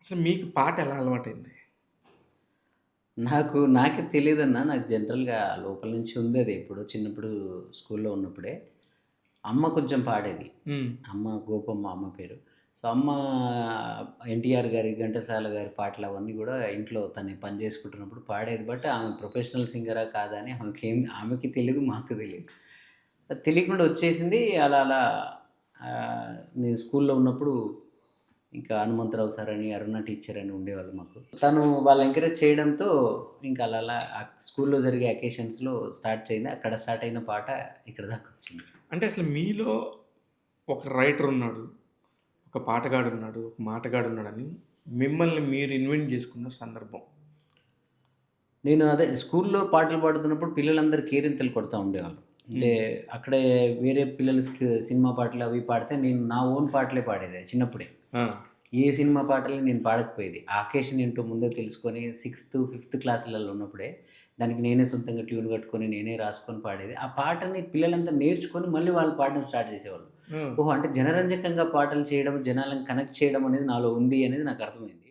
అసలు మీకు పాట ఎలా అలవాటైంది? నాకే తెలీదన్నా. నాకు జనరల్‌గా లోపల నుంచి ఉందది ఎప్పుడో చిన్నప్పుడు స్కూల్‌లో ఉన్నప్పుడే. అమ్మ కొంచెం పాడేది. హ్మ్. అమ్మ గోపమ్మ అమ్మ పేరు. సో, అమ్మ ఎన్టీఆర్ గారి, ఘంటసాల గారి పాటలవన్నీ గూడా ఇంట్లో తను పని జేసుకుంటున్నప్పుడు పాడేది. బట్ ఆమె ప్రొఫెషనల్ సింగరా కాదా అని ఆమెకి తెలీదు, మాకు తెలీదు. తెలియకుండా వచ్చేసింది. అలా అలా నేను స్కూల్‌లో ఉన్నప్పుడు ఇంకా హనుమంతరావు సార్ అని, అరుణ టీచర్ అని ఉండేవాళ్ళు మాకు. తను వాళ్ళు ఎంకరేజ్ చేయడంతో ఇంకా అలా అలా స్కూల్‌లో జరిగే అకేషన్స్‌లో స్టార్ట్ చేయింది. అక్కడ స్టార్ట్ అయిన పాట ఇక్కడి దాకొచ్చింది. అంటే అసలు మీలో ఒక రైటర్ ఉన్నాడు. ఒక పాటగాడున్నాడు. ఒక మాటగాడున్నాడని మిమ్మల్ని మీరు ఇన్వెంట్ జేసుకున్న సందర్భం. నేను అదే స్కూల్‌లో పాటలు పాడుతున్నప్పుడు పిల్లలందరూ కేరింతలు కొడతా ఉండేవాళ్ళు. అంటే హ్మ్. అక్కడే వేరే పిల్లలు సినిమా పాటలు అవి పాడితే నేను నా ఓన్ పాటలే పాడేది చిన్నప్పుడే. ఆ! ఏ సినిమా పాటలు నేను పాడకపోయేది. ఆ అకేషన్ ఏంటో ముందే తెలుసుకొని సిక్స్త్, ఫిఫ్త్ క్లాసులలో ఉన్నప్పుడే దానికి నేనే సొంతంగా ట్యూన్ కట్టుకొని, నేనే రాసుకొని పాడేది. ఆ పాటని పిల్లలంతా నేర్చుకొని మళ్ళీ వాళ్ళు పాడడం స్టార్ట్ చేసేవాళ్ళు. ఆ! ఓహో! అంటే జనరంజకంగా పాటలు చేయడం, జనాలను కనెక్ట్ చేయడం అనేది నాలో ఉంది అనేది నాకు అర్థమైంది.